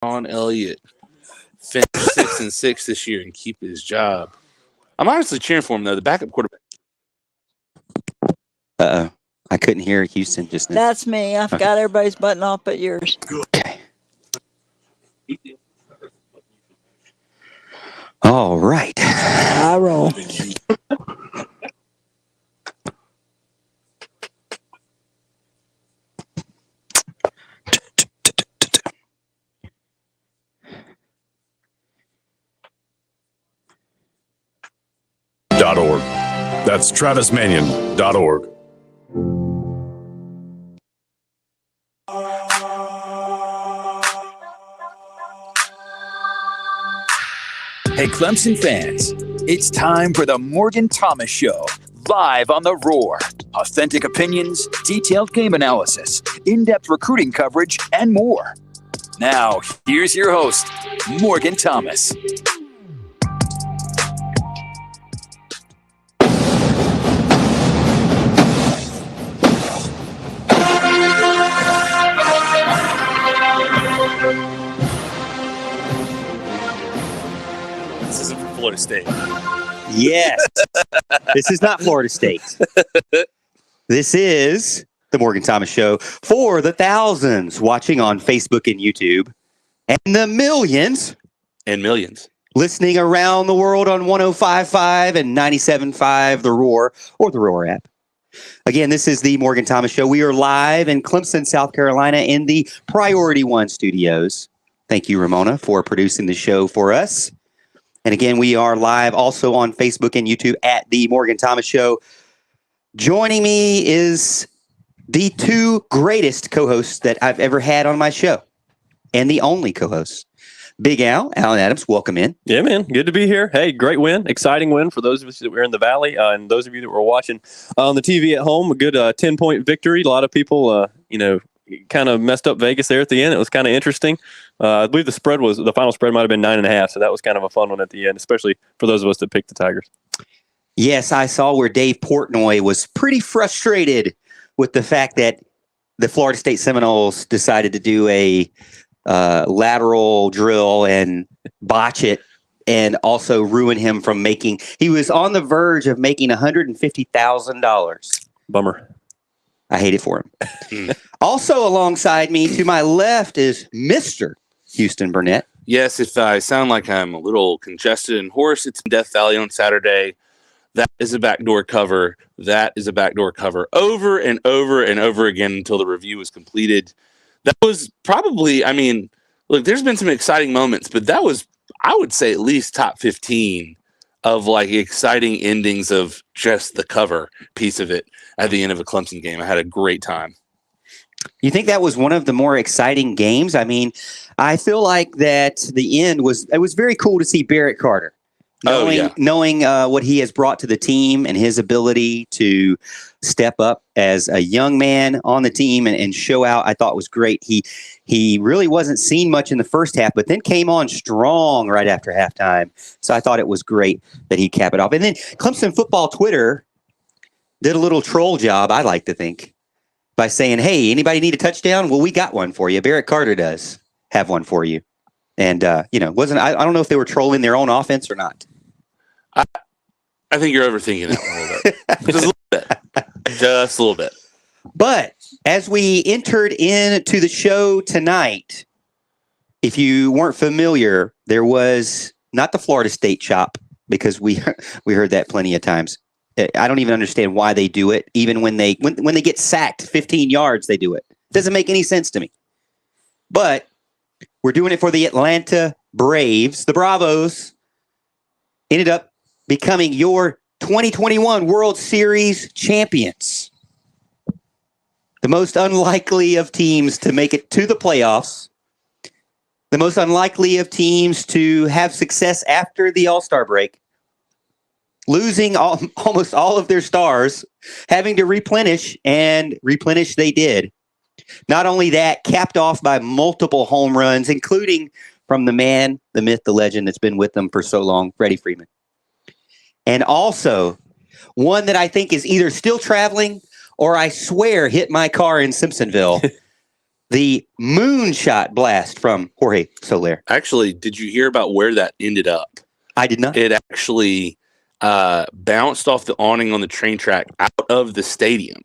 Sean Elliott finish 6-6 this year and keep his job. I'm honestly cheering for him though. The backup quarterback. Uh-oh. I couldn't hear Houston just now. That's me. I've got everybody's button off but yours. Okay. All right. I roll. .org. That's TravisManion.org. Hey, Clemson fans, it's time for the Morgan Thomas Show, live on The Roar. Authentic opinions, detailed game analysis, in-depth recruiting coverage, and more. Now, here's your host, Morgan Thomas. This isn't from Florida State. Yes. This is not Florida State. This is the Morgan Thomas Show for the thousands watching on Facebook and YouTube and the millions And millions. listening around the world on 105.5 and 97.5 The Roar or the Roar app. Again, this is the Morgan Thomas Show. We are live in Clemson, South Carolina in the Priority One studios. Thank you, Ramona, for producing the show for us. And again, we are live also on Facebook and YouTube at the Morgan Thomas Show. Joining me is the two greatest co-hosts that I've ever had on my show, and the only co-host. Big Al, Alan Adams, welcome in. Yeah, man. Good to be here. Hey, great win. Exciting win for those of us that were in the Valley and those of you that were watching on the TV at home. A good 10-point victory. A lot of people, kind of messed up Vegas there at the end. It was kind of interesting. I believe the final spread might have been 9.5. So that was kind of a fun one at the end, especially for those of us that picked the Tigers. Yes, I saw where Dave Portnoy was pretty frustrated with the fact that the Florida State Seminoles decided to do a lateral drill and botch it and also ruin him from he was on the verge of making $150,000. Bummer. I hate it for him. Also alongside me to my left is Mr. Houston Burnett. Yes, if I sound like I'm a little congested and hoarse, it's in Death Valley on Saturday. That is a backdoor cover. That is a backdoor cover over and over and over again until the review was completed. That was probably, look, there's been some exciting moments, but that was, I would say, at least top 15 of like exciting endings of just the cover piece of it at the end of a Clemson game. I had a great time. You think that was one of the more exciting games? I feel like that the end was very cool to see Barrett Carter. Knowing what he has brought to the team and his ability to step up as a young man on the team and show out, I thought was great. He really wasn't seen much in the first half, but then came on strong right after halftime. So I thought it was great that he capped it off. And then Clemson football Twitter did a little troll job, I like to think, by saying, hey, anybody need a touchdown? Well, we got one for you. Barrett Carter does have one for you. And, I don't know if they were trolling their own offense or not. I think you're overthinking that one a little bit. Just a little bit. Just a little bit. But as we entered into the show tonight, if you weren't familiar, there was not the Florida State chop, because we heard that plenty of times. I don't even understand why they do it. Even when they get sacked 15 yards, they do it. Doesn't make any sense to me. But we're doing it for the Atlanta Braves. The Bravos ended up becoming your 2021 World Series champions. The most unlikely of teams to make it to the playoffs. The most unlikely of teams to have success after the All-Star break. Losing almost all of their stars, having to replenish, and replenish they did. Not only that, capped off by multiple home runs, including from the man, the myth, the legend that's been with them for so long, Freddie Freeman. And also, one that I think is either still traveling or I swear hit my car in Simpsonville, The moonshot blast from Jorge Soler. Actually, did you hear about where that ended up? I did not. It actually bounced off the awning on the train track out of the stadium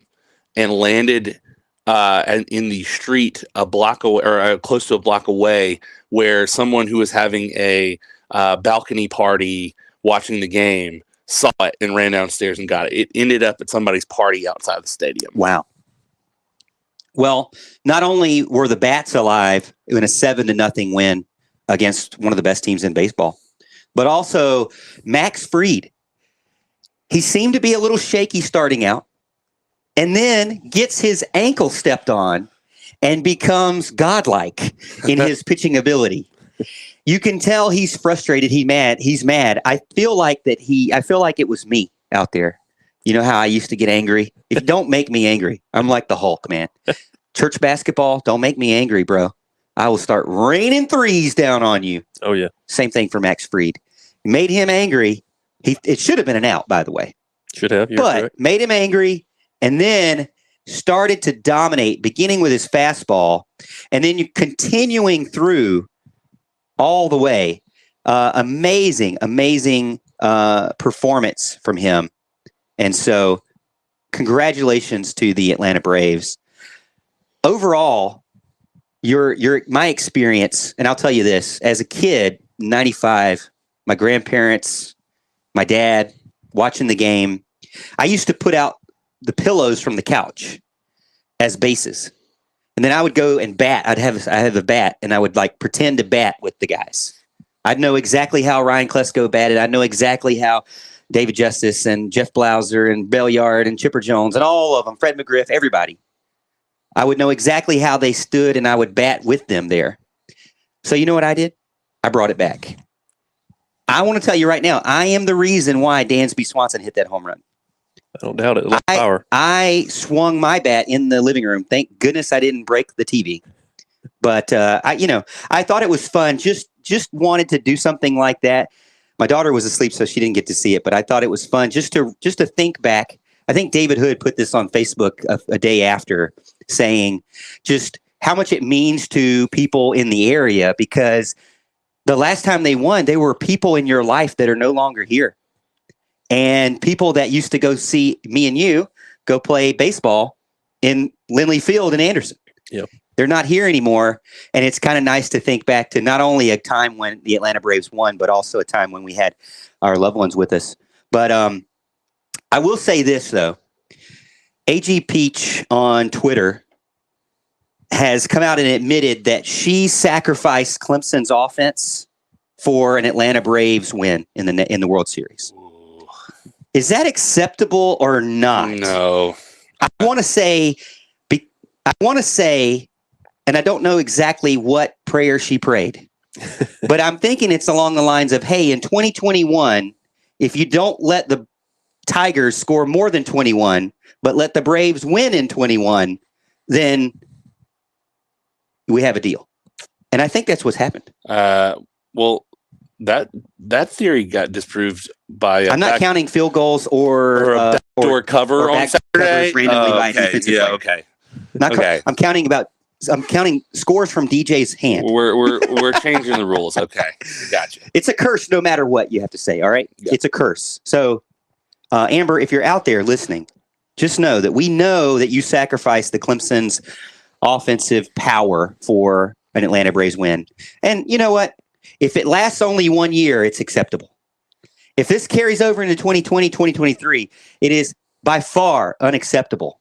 and landed in the street a block away, or close to a block away, where someone who was having a balcony party watching the game saw it and ran downstairs and got it. It ended up at somebody's party outside the stadium. Wow. Well, not only were the Bats alive in a 7-0 win against one of the best teams in baseball, but also Max Fried. He seemed to be a little shaky starting out, and then gets his ankle stepped on and becomes godlike in his pitching ability. You can tell he's frustrated. He's mad. I feel like it was me out there. You know how I used to get angry? Don't make me angry. I'm like the Hulk, man. Church basketball, don't make me angry, bro. I will start raining threes down on you. Oh, yeah. Same thing for Max Fried. Made him angry. It should have been an out, by the way. Should have. But correct. made him angry and then started to dominate, beginning with his fastball and then you continuing through all the way. Amazing performance from him. And so congratulations to the Atlanta Braves. Overall, my experience, and I'll tell you this, as a kid, 95, my grandparents, my dad, watching the game, I used to put out the pillows from the couch as bases. And then I would go and bat. I have a bat, and I would pretend to bat with the guys. I'd know exactly how Ryan Klesko batted. I know exactly how David Justice and Jeff Blauser and Belliard and Chipper Jones and all of them, Fred McGriff, everybody. I would know exactly how they stood, and I would bat with them there. So you know what I did? I brought it back. I want to tell you right now, I am the reason why Dansby Swanson hit that home run. I don't doubt it. A lot of power. I swung my bat in the living room. Thank goodness I didn't break the TV. But I thought it was fun. Just wanted to do something like that. My daughter was asleep, so she didn't get to see it. But I thought it was fun just to think back. I think David Hood put this on Facebook a day after, saying just how much it means to people in the area, because the last time they won, there were people in your life that are no longer here. And people that used to go see me and you go play baseball in Lindley Field in Anderson. Yep. They're not here anymore. And it's kind of nice to think back to not only a time when the Atlanta Braves won, but also a time when we had our loved ones with us. But I will say this, though. AG Peach on Twitter has come out and admitted that she sacrificed Clemson's offense for an Atlanta Braves win in the World Series. Ooh. Is that acceptable or not? No. I want to say, and I don't know exactly what prayer she prayed, but I'm thinking it's along the lines of, hey, in 2021, if you don't let the Tigers score more than 21, but let the Braves win in 21, then we have a deal. And I think that's what's happened. Well, that theory got disproved by I'm not counting field goals or a backdoor cover on Saturday. Randomly by a defensive player. Okay. Okay. I'm counting scores from DJ's hand. We're changing the rules. Okay, gotcha. It's a curse, no matter what you have to say. All right, Yeah. It's a curse. So, Amber, if you're out there listening, just know that we know that you sacrificed the Clemson's offensive power for an Atlanta Braves win. And you know what? If it lasts only 1 year, it's acceptable. If this carries over into 2020, 2023, it is by far unacceptable.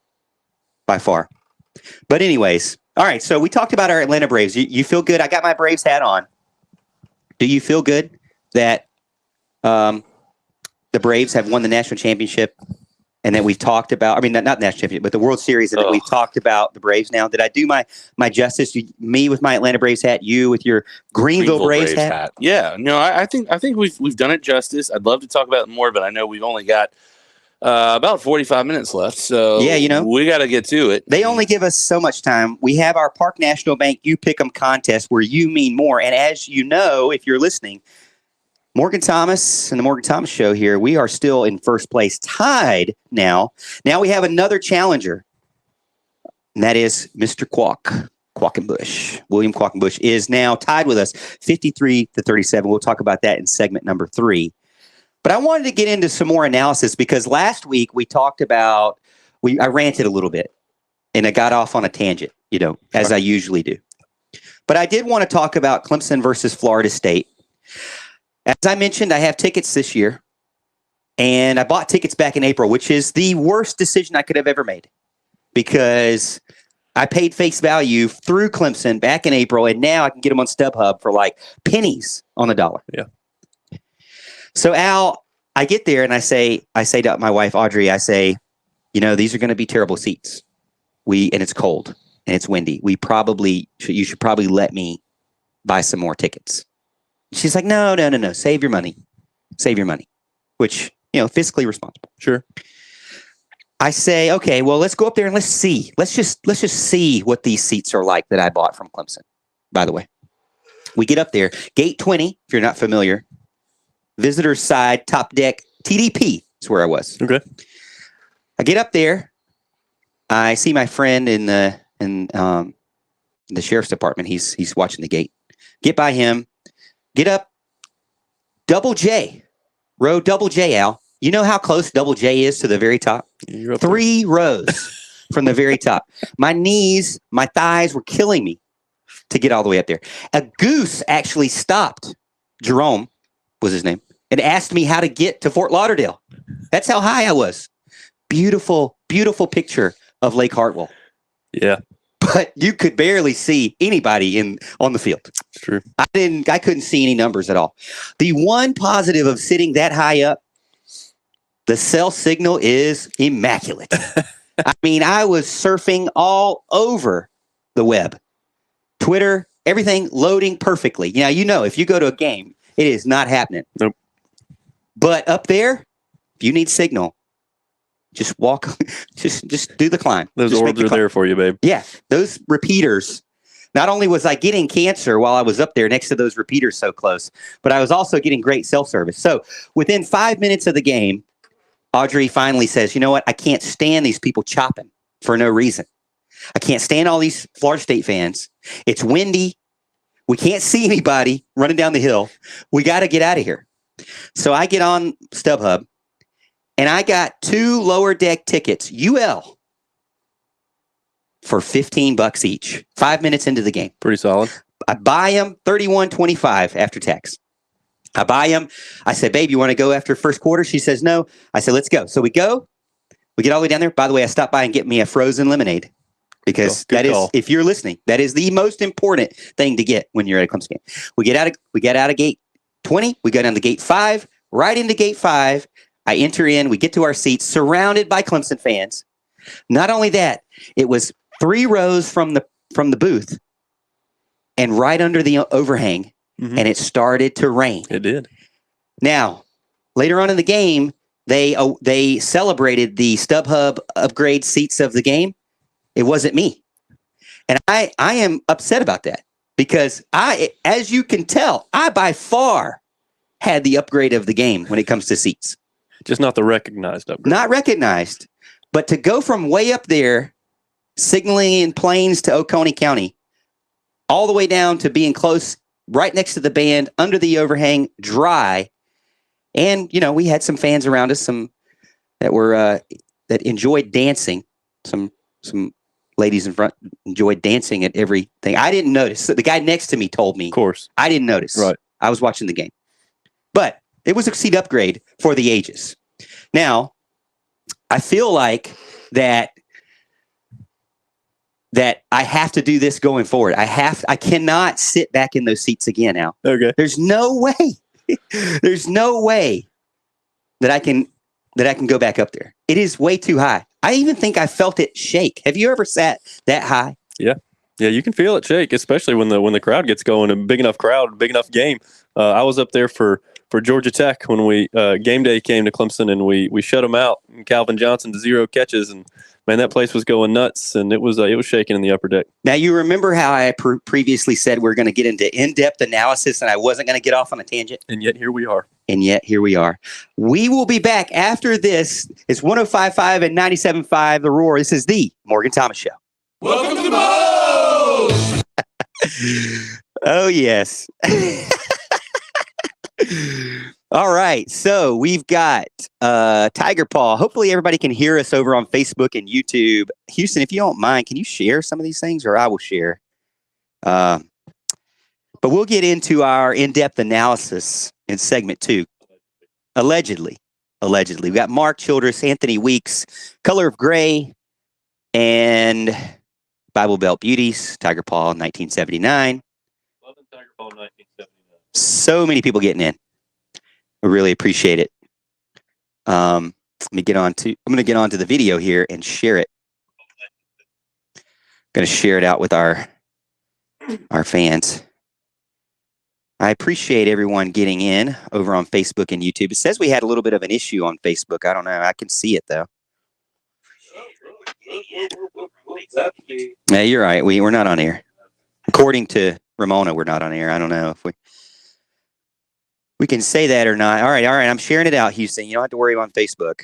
By far. But anyways, all right, so we talked about our Atlanta Braves. You feel good? I got my Braves hat on. Do you feel good that the Braves have won the national championship and that we've talked about, not national championship, but the World Series, and that we've talked about the Braves now? Did I do my justice? Me with my Atlanta Braves hat, you with your Greenville Braves hat? Yeah, no, I think we've done it justice. I'd love to talk about it more, but I know we've only got about 45 minutes left, so yeah, we got to get to it. They only give us so much time. We have our Park National Bank You Pick 'em contest where you mean more. And as you know, if you're listening, Morgan Thomas and the Morgan Thomas Show here, we are still in first place, tied now. Now we have another challenger, and that is Mr. Kwok. Quackenbush. William Quackenbush is now tied with us 53-37. We'll talk about that in segment number 3. But I wanted to get into some more analysis because last week we talked about, I ranted a little bit and I got off on a tangent, as I usually do. But I did want to talk about Clemson versus Florida State. As I mentioned, I have tickets this year and I bought tickets back in April, which is the worst decision I could have ever made because I paid face value through Clemson back in April, and now I can get them on StubHub for like pennies on the dollar. Yeah. So Al, I get there and I say to my wife Audrey, I say, these are going to be terrible seats. And it's cold and it's windy. You should probably let me buy some more tickets. She's like, no. Save your money, which fiscally responsible. Sure. I say, okay, well, let's go up there and let's see. Let's just see what these seats are like that I bought from Clemson. By the way, we get up there, gate 20, if you're not familiar, visitor side, top deck, TDP is where I was. Okay. I get up there. I see my friend in the sheriff's department. He's watching the gate. Get by him. Get up. Double J. Row double J, Al. You know how close double J is to the very top? 3 rows from the very top. My knees, my thighs were killing me to get all the way up there. A goose actually stopped. Jerome was his name. And asked me how to get to Fort Lauderdale. That's how high I was. Beautiful, beautiful picture of Lake Hartwell. Yeah. But you could barely see anybody on the field. It's true. I couldn't see any numbers at all. The one positive of sitting that high up, the cell signal is immaculate. I mean, I was surfing all over the web. Twitter, everything loading perfectly. Now, if you go to a game, it is not happening. Nope. But up there, if you need signal, just walk, just do the climb. Those just orbs are there for you, babe. Yeah, those repeaters. Not only was I getting cancer while I was up there next to those repeaters so close, but I was also getting great cell service. So within 5 minutes of the game, Audrey finally says, you know what? I can't stand these people chopping for no reason. I can't stand all these Florida State fans. It's windy. We can't see anybody running down the hill. We got to get out of here. So I get on StubHub, and I got 2 lower deck tickets, UL, for $15 each. 5 minutes into the game. Pretty solid. I buy them $31.25 after tax. I buy them. I said, babe, you want to go after first quarter? She says, no. I said, let's go. So we go. We get all the way down there. By the way, I stopped by and get me a frozen lemonade because Good that call. is, if you're listening, that is the most important thing to get when you're at a Clemson game. We get out of gate 20. We go down to gate 5. Right into gate 5. I enter in. We get to our seats surrounded by Clemson fans. Not only that, it was 3 rows from the booth and right under the overhang. Mm-hmm. And it started to rain. It did. Now, later on in the game, they celebrated the StubHub upgrade seats of the game. It wasn't me. And I am upset about that because as you can tell, I by far had the upgrade of the game when it comes to seats. Just not the recognized upgrade. Not recognized, but to go from way up there, signaling in planes to Oconee County, all the way down to being close right next to the band, under the overhang, dry. And, we had some fans around us, some that were that enjoyed dancing. Some ladies in front enjoyed dancing at everything. I didn't notice. The guy next to me told me. Of course. I didn't notice. Right. I was watching the game. But it was a seat upgrade for the ages. Now, I feel like that I have to do this going forward. I cannot sit back in those seats again now. Okay. There's no way. There's no way that I can go back up there. It is way too high. I even think I felt it shake. Have you ever sat that high? Yeah. Yeah, you can feel it shake, especially when the crowd gets going. A big enough crowd, big enough game. I was up there for Georgia Tech when we game day came to Clemson, and we shut them out. And Calvin Johnson to 0 catches, and man, that place was going nuts, and it was shaking in the upper deck. Now, you remember how I previously said we're going to get into in-depth analysis, and I wasn't going to get off on a tangent? And yet here we are. We will be back after this. It's 105.5 and 97.5 The Roar. This is the Morgan Thomas Show. Welcome to the Bowl! Oh, yes. All right. So we've got Tiger Paw. Hopefully everybody can hear us over on Facebook and YouTube. Houston, if you don't mind, can you share some of these things, or I will share? But we'll get into our in-depth analysis in segment 2. Allegedly. We got Mark Childress, Anthony Weeks, Color of Gray, and Bible Belt Beauties, Tiger Paw 1979. Loving Tiger Paw 1979. So many people getting in. I really appreciate it. I'm going to get on to the video here and share it. I'm going to share it out with our fans. I appreciate everyone getting in over on Facebook and YouTube. It says we had a little bit of an issue on Facebook. I don't know. I can see it though. Yeah, you're right. We're not on air. According to Ramona, we're not on air. I don't know if we can say that or not. All right. I'm sharing it out, Houston. You don't have to worry on Facebook.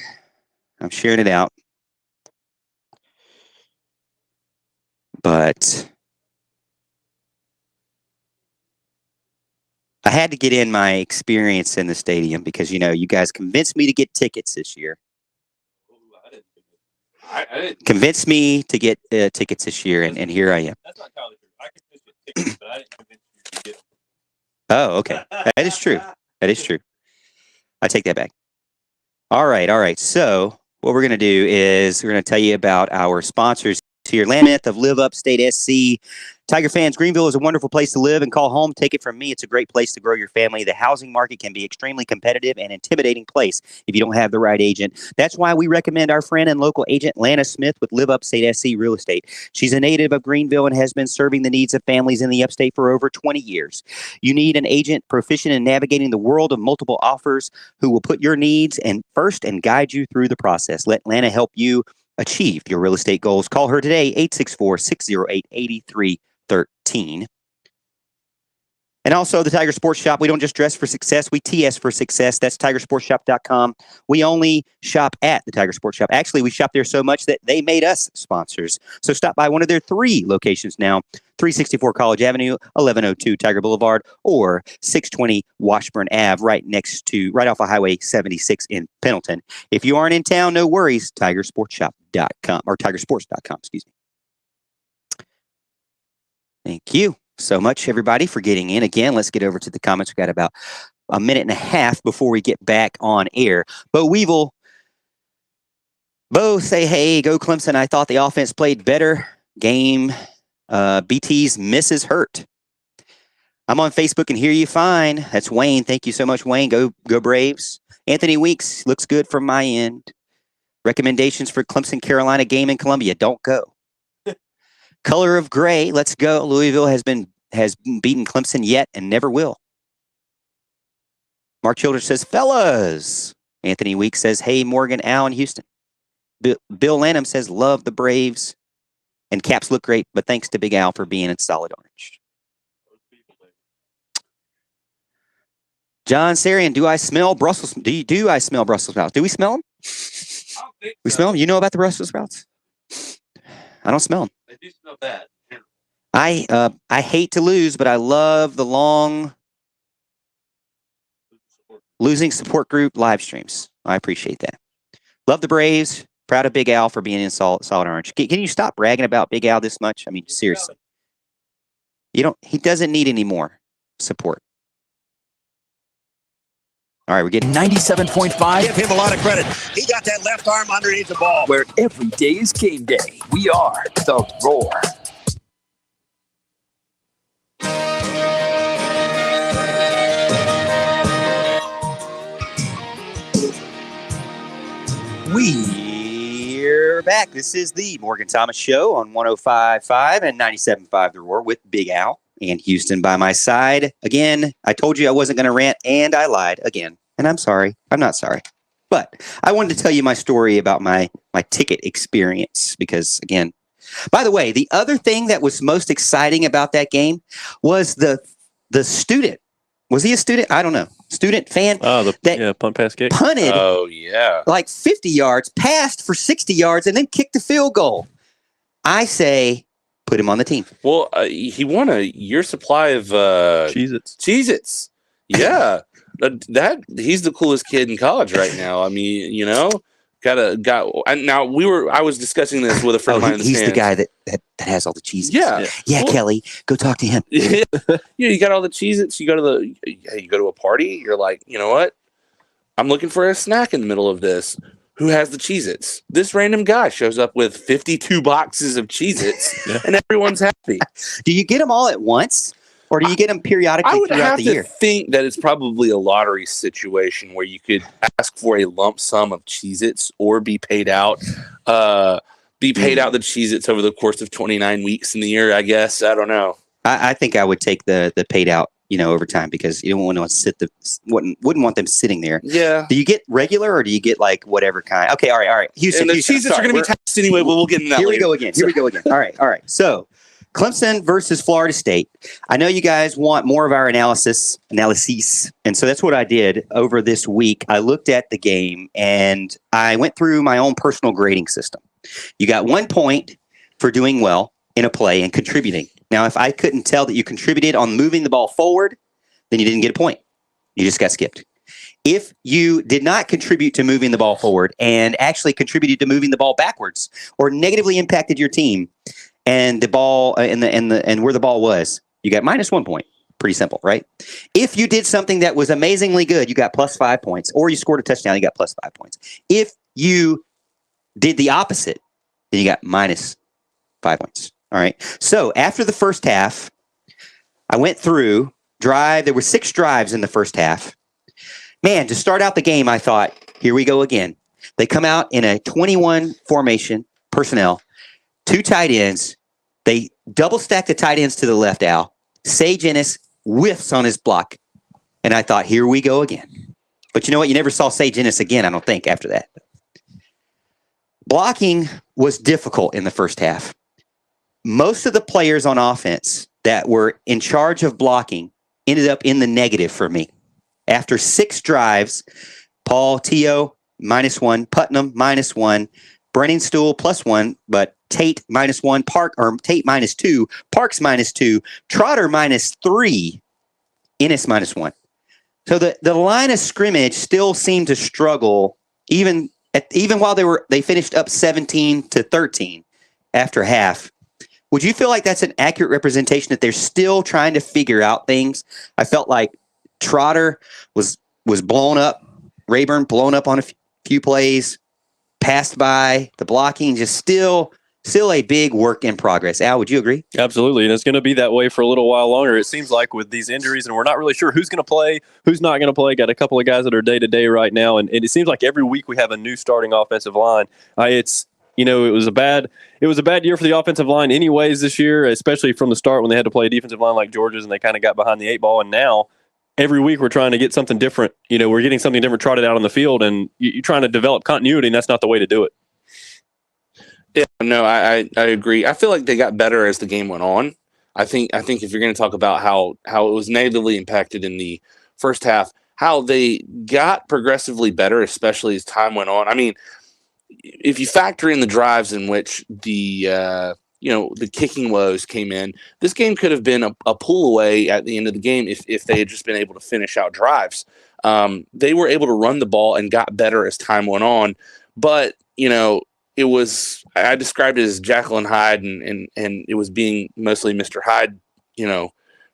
I'm sharing it out. But I had to get in my experience in the stadium because, you guys convinced me to get tickets this year. I didn't. Convinced me to get tickets this year, and here I am. That's not entirely true. I convinced you to tickets, but I didn't convince you to get them. Oh, okay. That is true. I take that back. All right. So what we're going to do is we're going to tell you about our sponsors here. Lameth of Live Upstate SC. Tiger fans, Greenville is a wonderful place to live and call home. Take it from me. It's a great place to grow your family. The housing market can be extremely competitive and intimidating place if you don't have the right agent. That's why we recommend our friend and local agent, Lana Smith with Live Upstate SC Real Estate. She's a native of Greenville and has been serving the needs of families in the upstate for over 20 years. You need an agent proficient in navigating the world of multiple offers who will put your needs first and guide you through the process. Let Lana help you achieve your real estate goals. Call her today, 864-608-8313. And also the Tiger Sports Shop. We don't just dress for success. We TS for success. That's tigersportshop.com. We only shop at the Tiger Sports Shop. Actually, we shop there so much that they made us sponsors. So stop by one of their 3 locations now. 364 College Avenue, 1102 Tiger Boulevard, or 620 Washburn Ave, right off of Highway 76 in Pendleton. If you aren't in town, no worries. Tigersportshop.com or tigersports.com, excuse me. Thank you so much, everybody, for getting in. Again, let's get over to the comments. We've got about a minute and a half before we get back on air. Bo Weevil, both say, hey, go Clemson. I thought the offense played better. Game. BT's misses hurt. I'm on Facebook and hear you fine. That's Wayne. Thank you so much, Wayne. Go Braves. Anthony Weeks, looks good from my end. Recommendations for Clemson Carolina game in Columbia. Don't go. Color of Gray, let's go. Louisville has beaten Clemson yet and never will. Mark Childress says, fellas. Anthony Weeks says, hey, Morgan, Al, and Houston. Bill Lanham says, love the Braves. And Caps look great, but thanks to Big Al for being in solid orange. John Sarian, do I smell Brussels? Do I smell Brussels sprouts? Do we smell them? I don't think We smell them? You know about the Brussels sprouts? I don't smell them. They do smell bad. I hate to lose, but I love the long losing support group live streams. I appreciate that. Love the Braves. Proud of Big Al for being in solid orange. Can you stop bragging about Big Al this much? I mean, seriously. He doesn't need any more support. All right, we're getting 97.5. Give him a lot of credit. He got that left arm underneath the ball. Where every day is game day. We are the Roar. We're back. This is the Morgan Thomas Show on 105.5 and 97.5 The Roar with Big Al and Houston by my side. Again, I told you I wasn't going to rant, and I lied again. And I'm sorry. I'm not sorry. But I wanted to tell you my story about my ticket experience because, again, by the way, the other thing that was most exciting about that game was the student. Was he a student? I don't know. Student fan. Oh, punt pass kick. Punted. Oh, yeah. Like 50 yards, passed for 60 yards, and then kicked the field goal. I say, put him on the team. Well, he won a year supply of Cheez-Its. Cheez-Its. Yeah. that he's the coolest kid in college right now. I mean, I was discussing this with a friend of mine in the He's the stands. guy that has all the cheeses. Yeah. Yeah, Well, Kelly, go talk to him. yeah, you got all the Cheez-Its. You go to a party, you're like, you know what? I'm looking for a snack in the middle of this. Who has the Cheez-Its? This random guy shows up with 52 boxes of Cheez-Its, and everyone's happy. Do you get them all at once, or do you get them periodically I would throughout have the to year? think that it's probably a lottery situation where you could ask for a lump sum of Cheez-Its or be paid out the Cheez-Its over the course of 29 weeks in the year, I guess. I don't know. I think I would take the paid out, over time, because you don't want to wouldn't want them sitting there. Yeah. Do you get regular, or do you get like whatever kind? Okay, all right. Houston, And the Houston, Cheez-Its are going to be taxed anyway, but we'll get into that Here we later. go again. Here we go again. All right. So, Clemson versus Florida State. I know you guys want more of our analyses, and so that's what I did over this week. I looked at the game, and I went through my own personal grading system. You got 1 point for doing well in a play and contributing. Now, if I couldn't tell that you contributed on moving the ball forward, then you didn't get a point. You just got skipped. If you did not contribute to moving the ball forward and actually contributed to moving the ball backwards or negatively impacted your team and the ball and where the ball was, you got -1 point. Pretty simple, right? If you did something that was amazingly good, you got +5 points, or you scored a touchdown, you got +5 points. If you did the opposite, then you got -5 points. All right. So after the first half, I went through drive. There were 6 drives in the first half. Man, to start out the game, I thought, here we go again. They come out in a 21 formation, personnel, 2 tight ends. They double stack the tight ends to the left, Al. Sage Ennis whiffs on his block. And I thought, here we go again. But you know what? You never saw Sage Ennis again, I don't think, after that. Blocking was difficult in the first half. Most of the players on offense that were in charge of blocking ended up in the negative for me. After 6 drives, Paul Teo, -1, Putnam, -1, Brennan Stool, +1, but Tate, -1, Tate, -2, Parks, -2, Trotter, -3, Ennis, -1. So the line of scrimmage still seemed to struggle, even while they finished up 17-13 after half. Would you feel like that's an accurate representation that they're still trying to figure out things? I felt like Trotter was blown up, Rayburn blown up on a few plays, passed by, the blocking just still a big work in progress. Al, would you agree? Absolutely, and it's going to be that way for a little while longer. It seems like with these injuries, and we're not really sure who's going to play, who's not going to play. Got a couple of guys that are day-to-day right now, and it seems like every week we have a new starting offensive line. It was a bad year for the offensive line anyways this year, especially from the start when they had to play a defensive line like Georgia's and they kind of got behind the 8 ball. And now every week we're trying to get something different. We're getting something different trotted out on the field, and you're trying to develop continuity, and that's not the way to do it. Yeah, no, I agree. I feel like they got better as the game went on. I think if you're going to talk about how it was negatively impacted in the first half, how they got progressively better, especially as time went on. I mean, if you factor in the drives in which the kicking woes came in, this game could have been a pull away at the end of the game if they had just been able to finish out drives. They were able to run the ball and got better as time went on, but it was, I described it as Jekyll and Hyde, and it was being mostly Mr. Hyde,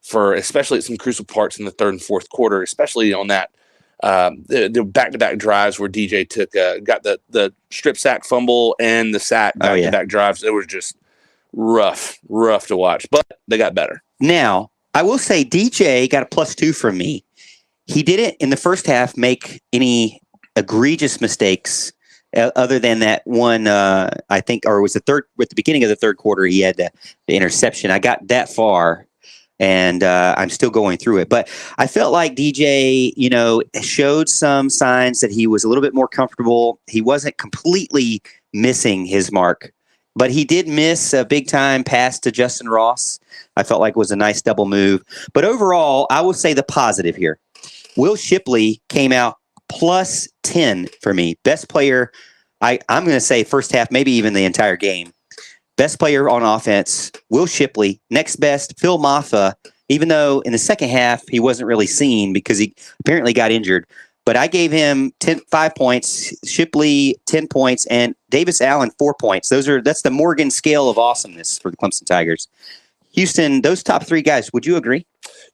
for especially at some crucial parts in the third and fourth quarter, especially on that the back-to-back drives where DJ got the strip sack fumble and the sack back-to-back drives. It was just rough to watch, but they got better. Now, I will say DJ got a +2 from me. He didn't in the first half make any egregious mistakes other than that one, I think, or it was at the beginning of the third quarter, he had the interception. I got that far, and I'm still going through it. But I felt like DJ, showed some signs that he was a little bit more comfortable. He wasn't completely missing his mark, but he did miss a big-time pass to Justin Ross. I felt like it was a nice double move. But overall, I will say the positive here. Will Shipley came out +10 for me. Best player, I'm going to say first half, maybe even the entire game. Best player on offense, Will Shipley. Next best, Phil Maffa, even though in the second half he wasn't really seen because he apparently got injured. But I gave him 5 points, Shipley 10 points, and Davis Allen 4 points. That's the Morgan scale of awesomeness for the Clemson Tigers. Houston, those top three guys, would you agree?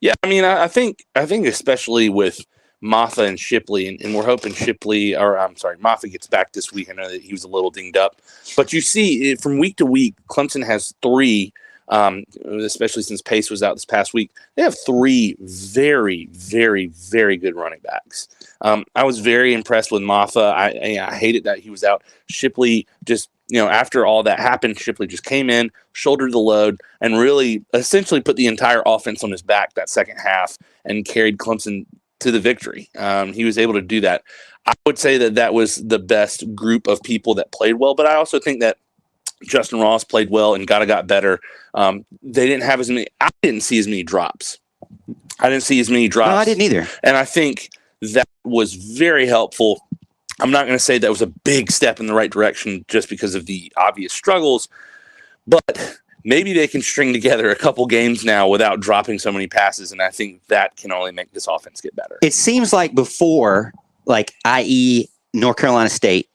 Yeah, I mean, I think especially with Maffa and Shipley, and we're hoping Maffa gets back this week. I know that he was a little dinged up, but you see from week to week, Clemson has three, especially since Pace was out this past week, they have three very, very, very good running backs. I was very impressed with Maffa. I hated that he was out. Shipley just, after all that happened, Shipley just came in, shouldered the load, and really essentially put the entire offense on his back that second half and carried Clemson to the victory. He was able to do that. I would say that was the best group of people that played well, but I also think that Justin Ross played well and got better. They didn't have as many. I didn't see as many drops. No, I didn't either. And I think that was very helpful. I'm not going to say that was a big step in the right direction just because of the obvious struggles, but maybe they can string together a couple games now without dropping so many passes, and I think that can only make this offense get better. It seems like before, i.e. North Carolina State,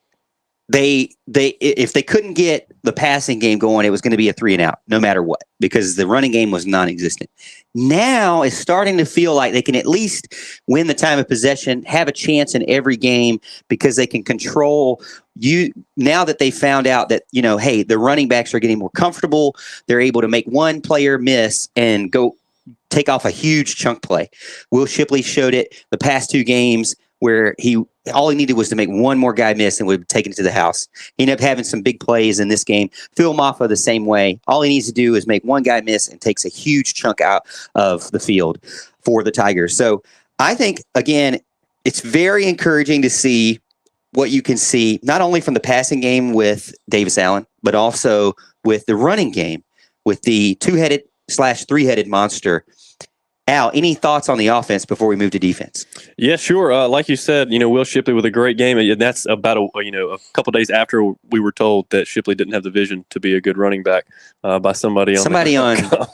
they if they couldn't get the passing game going, it was going to be a 3-and-out no matter what, because the running game was non-existent. Now it's starting to feel like they can at least win the time of possession, have a chance in every game because they can control you. Now that they found out that, hey, the running backs are getting more comfortable, they're able to make one player miss and go take off a huge chunk play. Will Shipley showed it the past two games where all he needed was to make one more guy miss and would have taken it to the house. He ended up having some big plays in this game. Phil Maffa the same way. All he needs to do is make one guy miss and takes a huge chunk out of the field for the Tigers. So I think, again, it's very encouraging to see what you can see, not only from the passing game with Davis Allen, but also with the running game, with the two-headed / three-headed monster. Al, any thoughts on the offense before we move to defense? Yeah, sure. Like you said, Will Shipley with a great game, and that's about a couple days after we were told that Shipley didn't have the vision to be a good running back by somebody on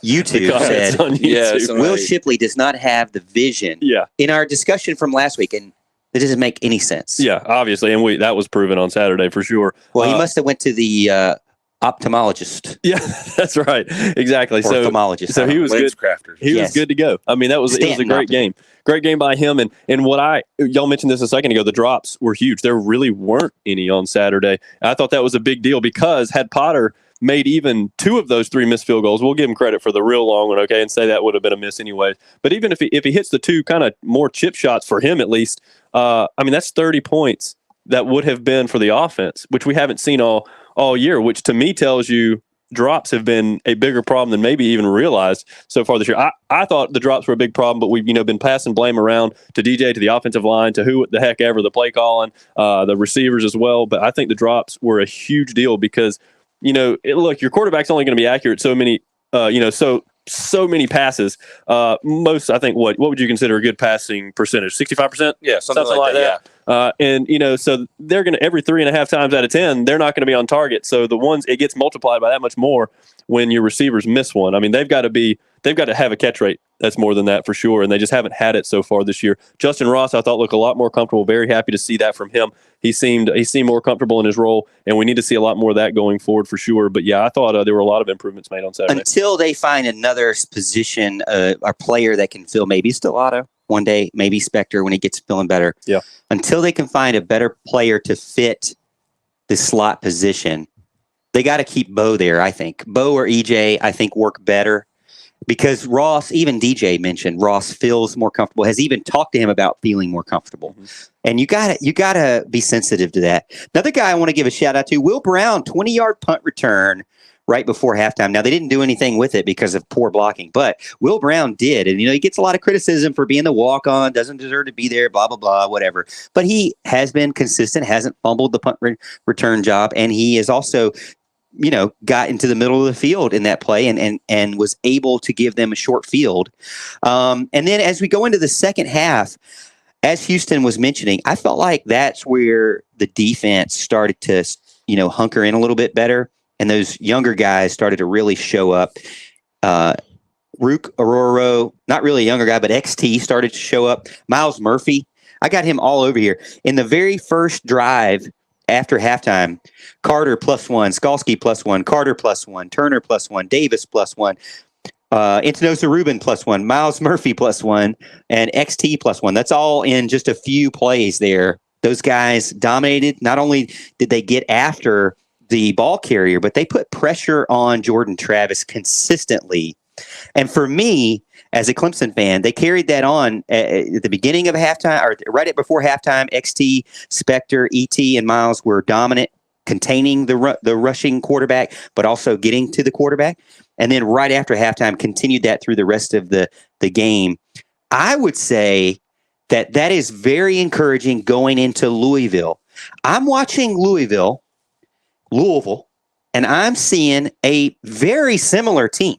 YouTube said, on YouTube. Will Shipley does not have the vision. Yeah. In our discussion from last week, and it doesn't make any sense. Yeah, obviously, and that was proven on Saturday for sure. Well, he must have went to the ophthalmologist. Yeah, that's right. Exactly. Ophthalmologist. So he was good. He was good to go. I mean, it was a great game. Great game by him. And y'all mentioned this a second ago, the drops were huge. There really weren't any on Saturday. I thought that was a big deal because had Potter made even two of those three missed field goals, we'll give him credit for the real long one, okay, and say that would have been a miss anyway. But even if he hits the two kind of more chip shots for him at least, that's 30 points that would have been for the offense, which we haven't seen all year, which to me tells you drops have been a bigger problem than maybe even realized so far this year. I thought the drops were a big problem, but we've been passing blame around to DJ, to the offensive line, to who the heck ever, the play calling, the receivers as well. But I think the drops were a huge deal because, look, your quarterback's only going to be accurate so many, so many passes. Most, I think, what would you consider a good passing percentage? 65%? Yeah, something like that. Yeah. So they're going to, every 3.5 times out of 10, they're not going to be on target. So the ones, it gets multiplied by that much more when your receivers miss one. I mean, they've got to have a catch rate that's more than that for sure. And they just haven't had it so far this year. Justin Ross, I thought, looked a lot more comfortable. Very happy to see that from him. He seemed more comfortable in his role, and we need to see a lot more of that going forward for sure. But yeah, I thought there were a lot of improvements made on Saturday. Until they find another position, a player that can fill maybe Stellato one day, maybe Spector when he gets feeling better. Yeah. Until they can find a better player to fit the slot position, they got to keep Bo there, I think. Bo or EJ, I think, work better because Ross, even DJ mentioned, Ross feels more comfortable, has even talked to him about feeling more comfortable. Mm-hmm. And you gotta be sensitive to that. Another guy I want to give a shout out to, Will Brown, 20-yard punt return right before halftime. Now, they didn't do anything with it because of poor blocking, but Will Brown did. And, he gets a lot of criticism for being the walk-on, doesn't deserve to be there, blah, blah, blah, whatever. But he has been consistent, hasn't fumbled the punt return job, and he is also got into the middle of the field in that play and was able to give them a short field. And then as we go into the second half, as Houston was mentioning, I felt like that's where the defense started to, hunker in a little bit better. and those younger guys started to really show up. Rook Aurora, not really a younger guy, but XT started to show up. Miles Murphy, I got him all over here. In the very first drive after halftime, Carter +1, Skalski +1, Carter +1, Turner +1, Davis +1, Intenosa Rubin +1, Miles Murphy +1, and XT +1. That's all in just a few plays there. Those guys dominated. Not only did they get after the ball carrier, but they put pressure on Jordan Travis consistently. And for me, as a Clemson fan, they carried that on at the beginning of halftime, or right before halftime. XT, Spectre, ET, and Miles were dominant, containing the rushing quarterback, but also getting to the quarterback. And then right after halftime, continued that through the rest of the game. I would say that is very encouraging going into Louisville. I'm watching Louisville, and I'm seeing a very similar team.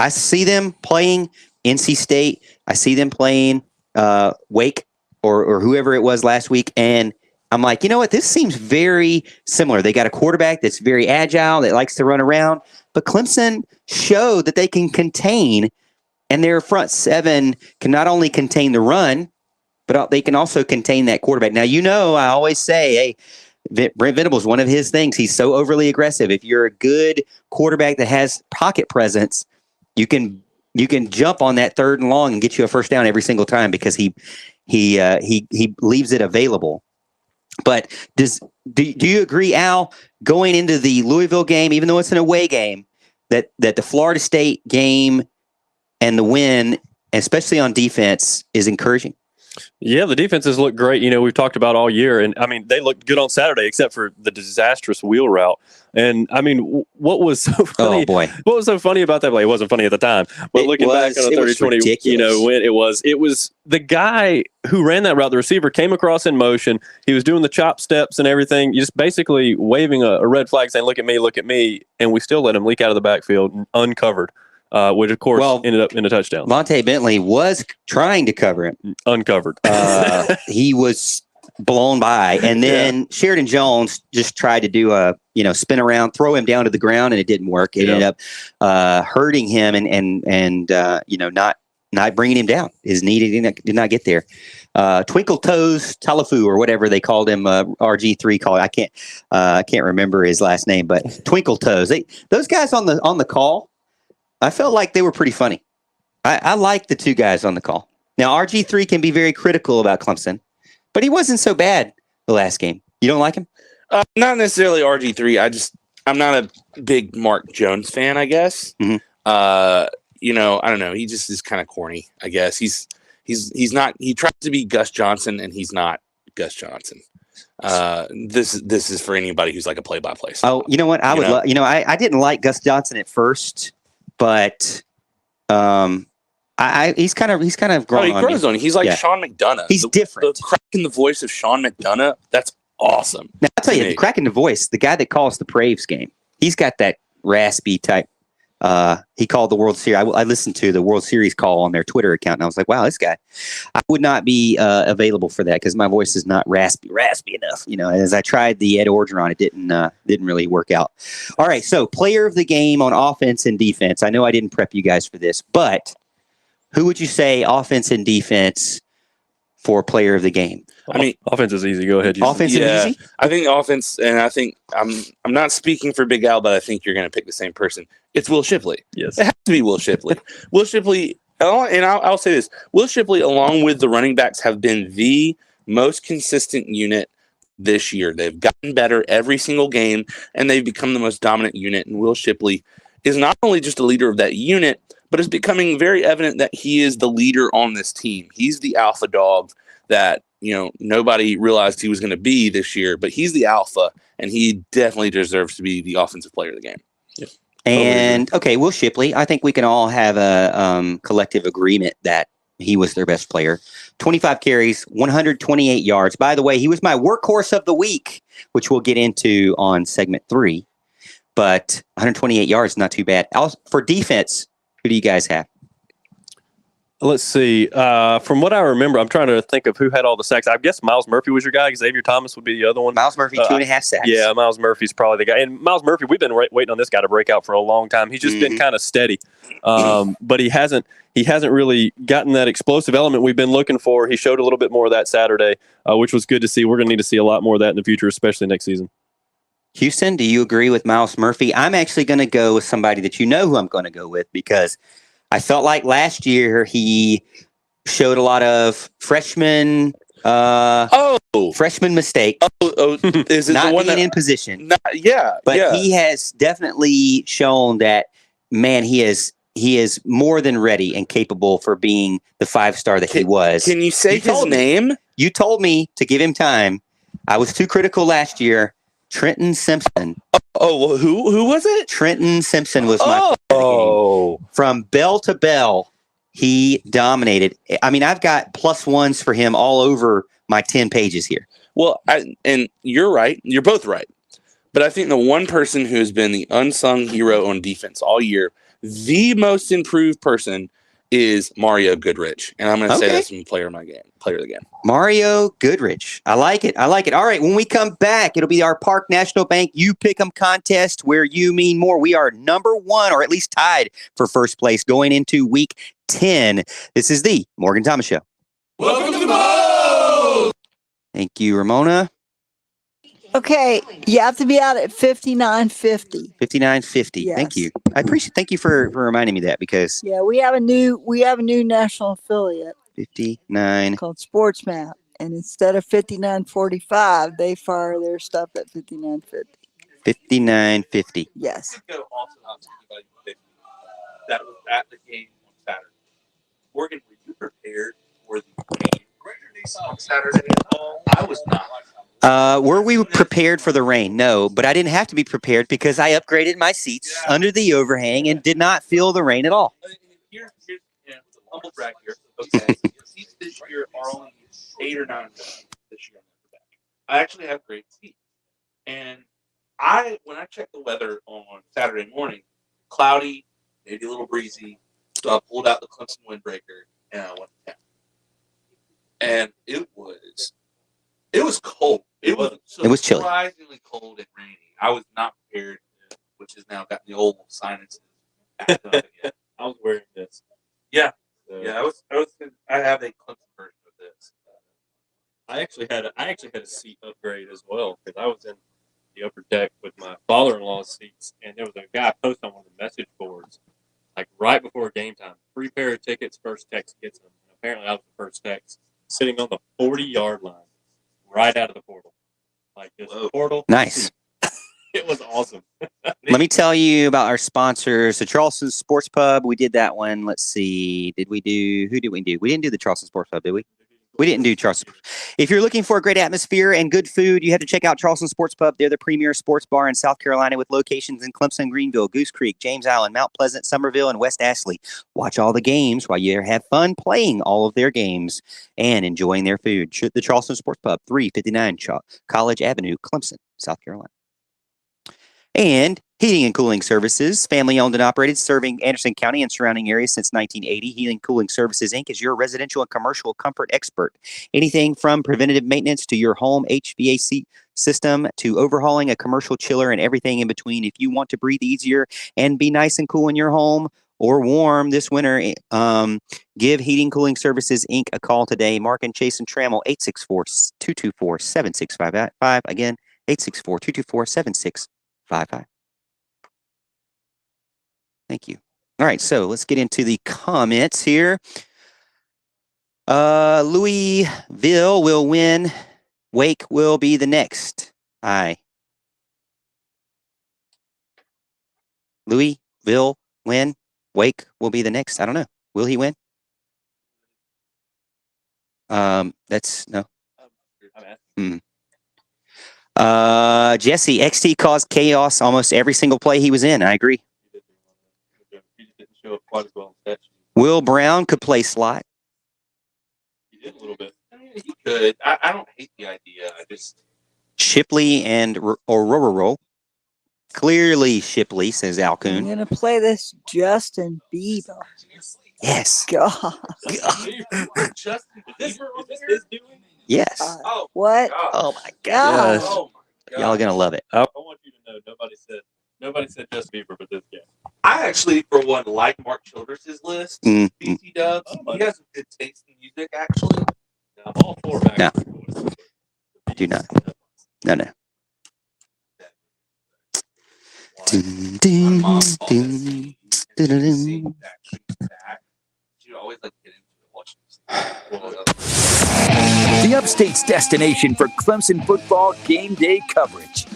I see them playing NC State. I see them playing Wake or whoever it was last week. And I'm like, you know what? This seems very similar. They got a quarterback that's very agile, that likes to run around. But Clemson showed that they can contain, and their front seven can not only contain the run, but they can also contain that quarterback. Now, I always say, hey, Brent Venables, one of his things, he's so overly aggressive. If you're a good quarterback that has pocket presence, you can jump on that 3rd and long and get you a first down every single time because he leaves it available. But do you agree, Al, going into the Louisville game, even though it's an away game, that the Florida State game and the win, especially on defense, is encouraging? Yeah, the defenses look great. We've talked about all year, and I mean, they looked good on Saturday, except for the disastrous wheel route. And I mean, what was so funny? Oh boy, what was so funny about that play? It wasn't funny at the time, but looking back on the 30-20, when it was the guy who ran that route. The receiver came across in motion. He was doing the chop steps and everything. Just basically waving a red flag, saying, "Look at me," and we still let him leak out of the backfield uncovered. Which, of course, ended up in a touchdown. Monte Bentley was trying to cover him. Uncovered. He was blown by. And then Sheridan Jones just tried to do a spin around, throw him down to the ground, and it didn't work. It ended up hurting him and not bringing him down. His knee did not get there. Twinkle Toes Talafu, or whatever they called him, RG3 called. I can't remember his last name, but Twinkle Toes. Those guys on the call, I felt like they were pretty funny. I like the two guys on the call. Now, RG3 can be very critical about Clemson, but he wasn't so bad the last game. You don't like him? Not necessarily RG3. I'm not a big Mark Jones fan, I guess. Mm-hmm. I don't know. He just is kind of corny, I guess. He's not. He tries to be Gus Johnson, and he's not Gus Johnson. This is for anybody who's like a play-by-play. Oh, you know what? I didn't like Gus Johnson at first. But he's kind of grown. He grows on. He's like Sean McDonough. He's different. The crack in the voice of Sean McDonough, that's awesome. Now I'll tell you, the crack in the voice, the guy that calls the Braves game, he's got that raspy type. He called the World Series. I listened to the World Series call on their Twitter account, and I was like, wow, this guy. I would not be available for that because my voice is not raspy enough. As I tried the Ed Orgeron, it didn't really work out. All right, so player of the game on offense and defense. I know I didn't prep you guys for this, but who would you say offense and defense for player of the game? I mean, offense is easy. Go ahead. Offense is easy? I think offense, and I think I'm not speaking for Big Al, but I think you're going to pick the same person. It's Will Shipley. Yes. It has to be Will Shipley. Will Shipley, and I'll say this, Will Shipley, along with the running backs, have been the most consistent unit this year. They've gotten better every single game, and they've become the most dominant unit. And Will Shipley is not only just a leader of that unit, but it's becoming very evident that he is the leader on this team. He's the alpha dog that nobody realized he was going to be this year, but he's the alpha, and he definitely deserves to be the offensive player of the game. Yeah. And okay, Will Shipley, I think we can all have a collective agreement that he was their best player. 25 carries, 128 yards. By the way, he was my workhorse of the week, which we'll get into on segment 3. But 128 yards, not too bad. For defense, who do you guys have? Let's see. From what I remember, I'm trying to think of who had all the sacks. I guess Miles Murphy was your guy. Xavier Thomas would be the other one. Miles Murphy, 2.5 sacks. Yeah, Miles Murphy's probably the guy. And Miles Murphy, we've been waiting on this guy to break out for a long time. He's just been kind of steady, but he hasn't really gotten that explosive element we've been looking for. He showed a little bit more of that Saturday, which was good to see. We're going to need to see a lot more of that in the future, especially next season. Houston, do you agree with Miles Murphy? I'm actually going to go with somebody that you know who I'm going to go with because I felt like last year he showed a lot of freshman mistake. Is it not the one being that, in position? But he has definitely shown that, man, he is more than ready and capable for being the 5-star that he was. Can you say his name? You told me to give him time. I was too critical last year. Trenton Simpson. Oh, who was it? Trenton Simpson was my from bell to bell. He dominated. I mean, I've got +1s for him all over my 10 pages here. Well, and you're right. You're both right. But I think the one person who's been the unsung hero on defense all year, the most improved person, is Mario Goodrich. And I'm going to say that's from player of the game. Mario Goodrich. I like it. All right. When we come back, it'll be our Park National Bank You Pick'em contest where you mean more. We are number 1 or at least tied for first place going into week 10. This is the Morgan Thomas Show. Welcome to the Bowl! Thank you, Ramona. Okay, you have to be out at 59:50. 59:50. Yes. Thank you. Thank you for reminding me that because We have a new national affiliate 59 called SportsMap, and instead of 59:45, they fire their stuff at 59:50. 59:50. Yes. That was at the game on Saturday. Morgan, were you prepared for the game on Saturday at all? I was not. Were we prepared for the rain? No, but I didn't have to be prepared because I upgraded my seats under the overhang and did not feel the rain at all. Here's a humble brag here. Okay, seats this year are only 8 or 9 this year. I actually have great seats, and when I checked the weather on Saturday morning, cloudy, maybe a little breezy, so I pulled out the Clemson windbreaker and I went to town. And it was cold. It was chilly. Surprisingly cold and rainy. I was not prepared, which has now got the old sinuses back up again. I was wearing this. Yeah. So, I have a Clemson version of this. I actually had a seat upgrade as well because I was in the upper deck with my father-in-law's seats, and there was a guy posted on one of the message boards, like right before game time. 3 pair of tickets, first text gets them. And apparently, I was the first text, sitting on the 40-yard line, right out of the portal. Like this portal. Nice. It was awesome. Let me tell you about our sponsors, the Charleston Sports Pub. We did that one. Let's see. Who did we do? We didn't do the Charleston Sports Pub, did we? We didn't do Charleston. If you're looking for a great atmosphere and good food, you have to check out Charleston Sports Pub. They're the premier sports bar in South Carolina with locations in Clemson, Greenville, Goose Creek, James Island, Mount Pleasant, Summerville, and West Ashley. Watch all the games while you have fun playing all of their games and enjoying their food. The Charleston Sports Pub, 359 College Avenue, Clemson, South Carolina. And Heating and Cooling Services, family-owned and operated, serving Anderson County and surrounding areas since 1980. Heating Cooling Services, Inc. is your residential and commercial comfort expert. Anything from preventative maintenance to your home HVAC system to overhauling a commercial chiller and everything in between. If you want to breathe easier and be nice and cool in your home or warm this winter, give Heating Cooling Services, Inc. a call today. Mark and Chase and Trammell, 864-224-7655. Again, 864-224-7655. 5. Thank you. All right, so let's get into the comments here. Louisville will win. Wake will be the next. Aye. Louisville win. Wake will be the next. I don't know. Will he win? That's no. Jesse, XT caused chaos almost every single play he was in. I agree. He didn't show up quite as well in stats. Will Brown could play slot. He did a little bit. I mean, he could. I don't hate the idea. I just Shipley and Ororo. Clearly Shipley, says I'm Alcoon. going to play this Justin Bieber. Yes. God. Justin Bieber was doing? Yes. Oh, What? Oh my God. God. Yes. Oh my God. Y'all are gonna love it. I want you to know nobody said Justin Bieber, but this guy. I actually, for one, like Mark Childress' list. Mm. BT Dubs. He has a good taste in music, actually. I'm all for No. Backstreet Boys. Do not. No. Dun, dun, My mom dun, called that CD, and dun, she dun. sing Backstreet's Back. She'd always like to get into it, watching this. The Upstate's destination for Clemson football game day coverage.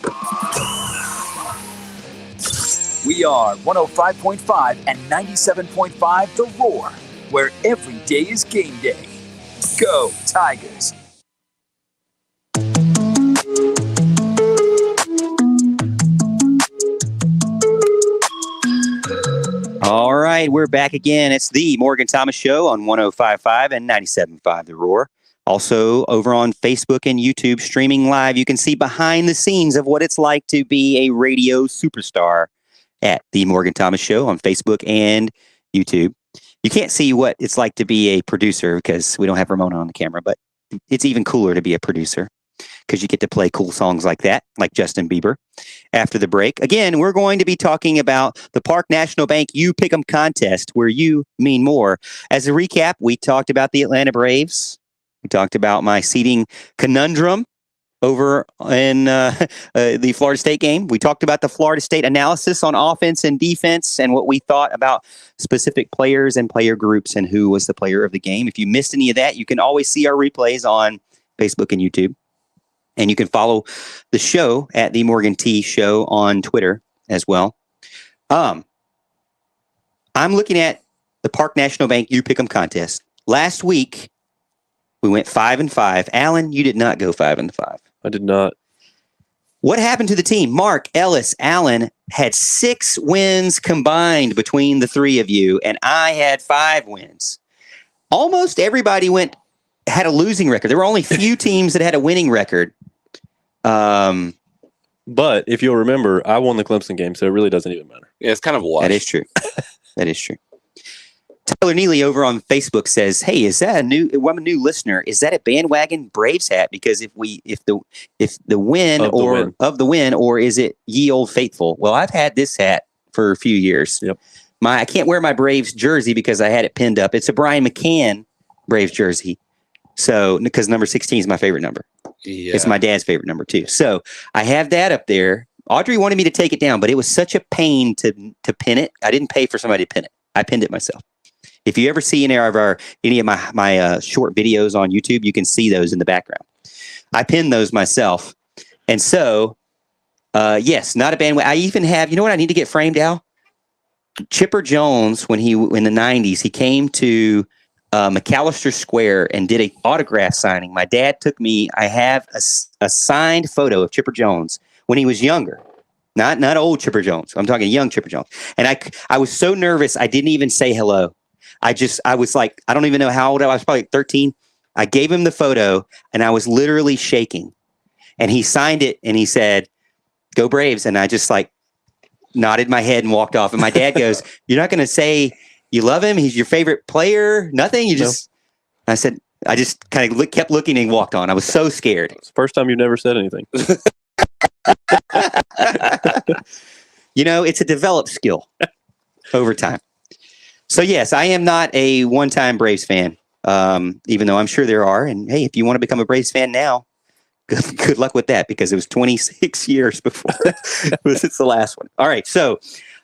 We are 105.5 and 97.5 The Roar, where every day is game day. Go Tigers! All right, we're back again. It's the Morgan Thomas Show on 105.5 and 97.5 The Roar. Also over on Facebook and YouTube, streaming live. You can see behind the scenes of what it's like to be a radio superstar at the Morgan Thomas Show on Facebook and YouTube. You can't see what it's like to be a producer because we don't have Ramona on the camera, but it's even cooler to be a producer because you get to play cool songs like that, like Justin Bieber. After the break, again, we're going to be talking about the Park National Bank You Pick'em contest, where you mean more. As a recap, we talked about the Atlanta Braves. We talked about my seating conundrum over in the Florida State game. We talked about the Florida State analysis on offense and defense and what we thought about specific players and player groups and who was the player of the game. If you missed any of that, you can always see our replays on Facebook and YouTube. And you can follow the show at the Morgan T Show on Twitter as well. I'm looking at the Park National Bank You Pick'em contest. Last week, we went 5-5. Alan, you did not go 5-5. I did not. What happened to the team? Mark, Ellis, Alan had 6 wins combined between the three of you, and I had 5 wins. Almost everybody had a losing record. There were only few teams that had a winning record. But if you'll remember, I won the Clemson game, so it really doesn't even matter. Yeah, it's kind of a wash. That is true. That is true. Tyler Neely over on Facebook says, "Hey, is that I'm a new listener. Is that a bandwagon Braves hat? Because if the win of the win, or is it ye old faithful?" Well, I've had this hat for a few years. Yep. I can't wear my Braves jersey because I had it pinned up. It's a Brian McCann Braves jersey. So, because number 16 is my favorite number. Yeah. It's my dad's favorite number too. So I have that up there. Audrey wanted me to take it down, but it was such a pain to pin it. I didn't pay for somebody to pin it. I pinned it myself. If you ever see any of my short videos on YouTube, you can see those in the background. I pinned those myself. And so, yes, not a bandwagon. I even have, you know what I need to get framed, Al? Chipper Jones, in the 90s, he came to McAllister Square and did a autograph signing. My dad took me. I have a signed photo of Chipper Jones when he was younger, not old Chipper Jones. I'm talking young Chipper Jones. And I was so nervous, I didn't even say hello. I was like, I don't even know how old I was, probably 13. I gave him the photo and I was literally shaking. And he signed it and he said, "Go Braves." And I just nodded my head and walked off. And my dad goes, "You're not going to say you love him? He's your favorite player? Nothing?" I said, I just kind of kept looking and walked on. I was so scared. It's the first time you've never said anything. It's a developed skill over time. So, yes, I am not a one-time Braves fan, even though I'm sure there are. And, hey, if you want to become a Braves fan now, good luck with that, because it was 26 years before it's the last one. All right, so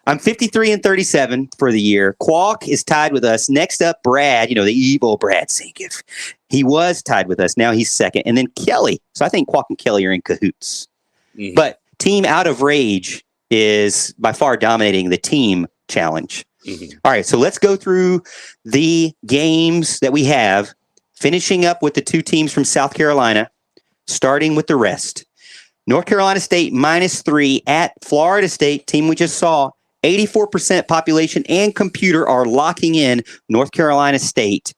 I'm 53-37 for the year. Qualk is tied with us. Next up, Brad, the evil Brad Sankiff. He was tied with us. Now he's second. And then Kelly. So I think Qualk and Kelly are in cahoots. Mm-hmm. But Team Out of Rage is by far dominating the team challenge. Mm-hmm. All right, so let's go through the games that we have, finishing up with the 2 teams from South Carolina, starting with the rest. North Carolina State -3 at Florida State, team we just saw. 84% population and computer are locking in North Carolina State.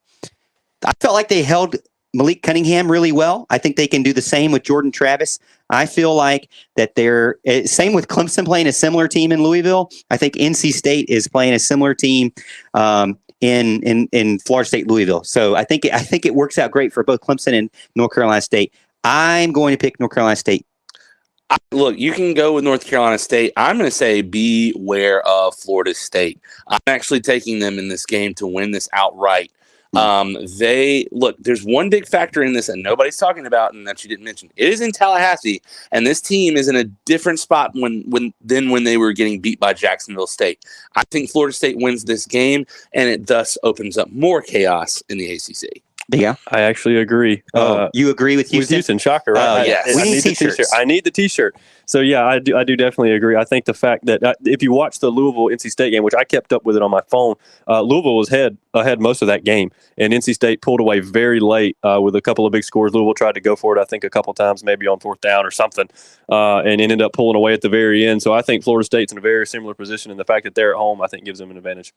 I felt like they held Malik Cunningham really well. I think they can do the same with Jordan Travis. I feel like that they're same with Clemson playing a similar team in Louisville. I think NC State is playing a similar team. in Florida State, Louisville. So I think it works out great for both Clemson and North Carolina State. I'm going to pick North Carolina State. Look, you can go with North Carolina State. I'm going to say beware of Florida State. I'm actually taking them in this game to win this outright. There's one big factor in this that nobody's talking about and that you didn't mention. It is in Tallahassee, and this team is in a different spot than when they were getting beat by Jacksonville State. I think Florida State wins this game, and it thus opens up more chaos in the ACC. Yeah, I actually agree. You agree with Houston? With Houston, shocker, right? Yes. We need t-shirts. I need the T-shirt. So yeah, I do definitely agree. I think the fact that if you watch the Louisville NC State game, which I kept up with it on my phone, Louisville was ahead most of that game, and NC State pulled away very late with a couple of big scores. Louisville tried to go for it, I think, a couple times, maybe on fourth down or something, and ended up pulling away at the very end. So I think Florida State's in a very similar position, and the fact that they're at home, I think, gives them an advantage.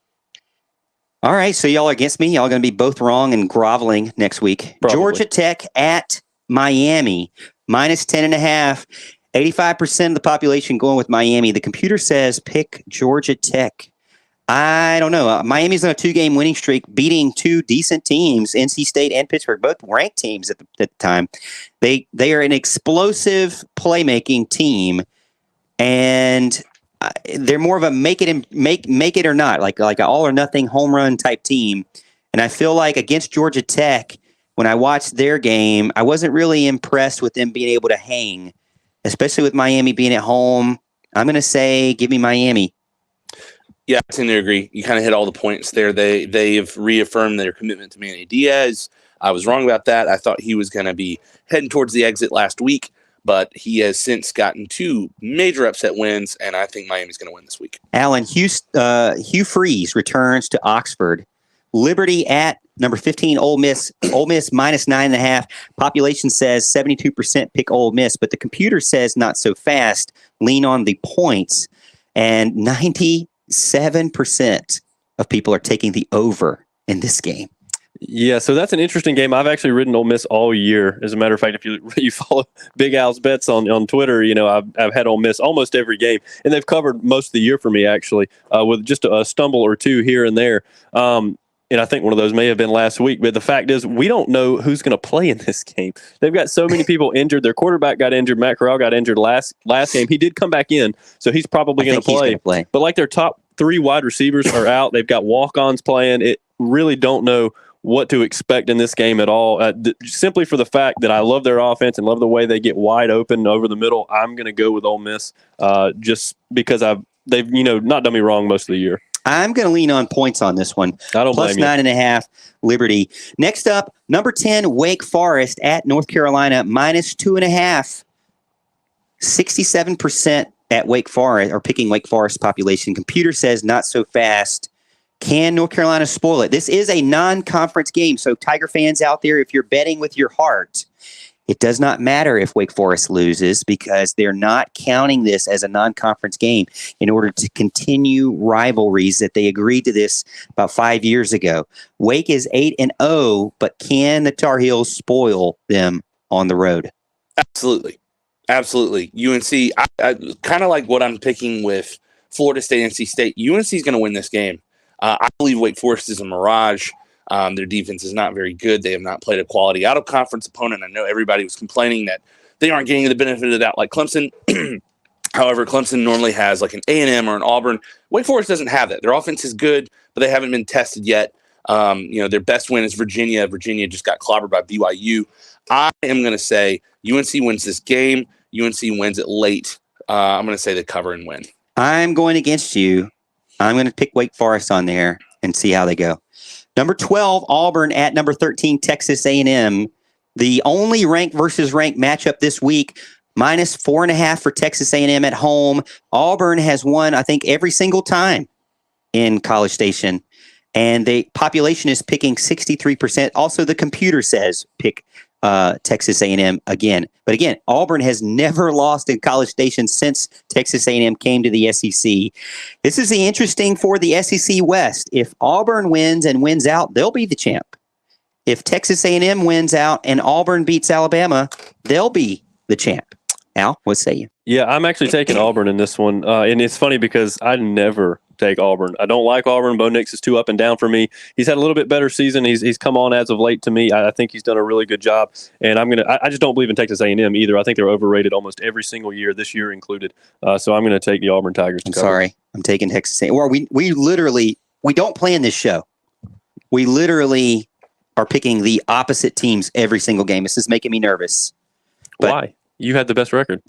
All right, so y'all are against me. Y'all are going to be both wrong and groveling next week. Probably. Georgia Tech at Miami, minus 10.5. 85% of the population going with Miami. The computer says pick Georgia Tech. I don't know. Miami's on a 2-game winning streak, beating 2 decent teams, NC State and Pittsburgh, both ranked teams at the time. They are an explosive playmaking team, and they're more of a make it or not, like an all or nothing home run type team. And I feel like against Georgia Tech, when I watched their game, I wasn't really impressed with them being able to hang, especially with Miami being at home. I'm going to say, give me Miami. Yeah, I tend to agree. You kind of hit all the points there. They've reaffirmed their commitment to Manny Diaz. I was wrong about that. I thought he was going to be heading towards the exit last week, but he has since gotten 2 major upset wins, and I think Miami's going to win this week. Alan, Hugh Freeze returns to Oxford. Liberty at number 15, Ole Miss. Ole Miss minus 9.5. Population says 72% pick Ole Miss, but the computer says not so fast. Lean on the points, and 97% of people are taking the over in this game. Yeah, so that's an interesting game. I've actually ridden Ole Miss all year. As a matter of fact, if you follow Big Al's bets on Twitter, I've had Ole Miss almost every game, and they've covered most of the year for me actually, with just a stumble or two here and there. And I think one of those may have been last week. But the fact is, we don't know who's going to play in this game. They've got so many people injured. Their quarterback got injured. Matt Corral got injured last game. He did come back in, so he's probably going to play. But like their top 3 wide receivers are out. They've got walk-ons playing. It really don't know what to expect in this game at all. Simply for the fact that I love their offense and love the way they get wide open over the middle, I'm going to go with Ole Miss just because they've not done me wrong most of the year. I'm going to lean on points on this one. I don't Plus blame you. 9.5 Liberty. Next up, number 10 Wake Forest at North Carolina minus 2.5. 67% at Wake Forest are picking Wake Forest population. Computer says not so fast. Can North Carolina spoil it? This is a non-conference game, so Tiger fans out there, if you're betting with your heart, it does not matter if Wake Forest loses because they're not counting this as a non-conference game in order to continue rivalries that they agreed to this about 5 years ago. Wake is 8-0, but can the Tar Heels spoil them on the road? Absolutely. UNC, I kind of like what I'm picking with Florida State, NC State. UNC is going to win this game. I believe Wake Forest is a mirage. Their defense is not very good. They have not played a quality out-of-conference opponent. I know everybody was complaining that they aren't getting the benefit of that like Clemson. However, Clemson normally has like an A&M or an Auburn. Wake Forest doesn't have that. Their offense is good, but they haven't been tested yet. Their best win is Virginia. Virginia just got clobbered by BYU. I am going to say UNC wins this game. UNC wins it late. I'm going to say they cover and win. I'm going against you. I'm going to pick Wake Forest on there and see how they go. Number 12, Auburn at number 13, Texas A&M. The only ranked versus ranked matchup this week, minus 4.5 for Texas A&M at home. Auburn has won, I think, every single time in College Station. And the population is picking 63%. Also, the computer says pick Texas A&M again. But again, Auburn has never lost in College Station since Texas A&M came to the SEC. This is the interesting for the SEC West. If Auburn wins and wins out, they'll be the champ. If Texas A&M wins out and Auburn beats Alabama, they'll be the champ. Al, what say you? Yeah, I'm actually taking Auburn in this one. And it's funny because I never take Auburn. I don't like Auburn. Bo Nix is too up and down for me. He's had a little bit better season. He's come on as of late to me. I think he's done a really good job. And I just don't believe in Texas A&M either. I think they're overrated almost every single year, this year included. So I'm going to take the Auburn Tigers. I'm sorry. I'm taking Texas A&M. Well, we don't plan this show. We literally are picking the opposite teams every single game. This is making me nervous. But why? You had the best record.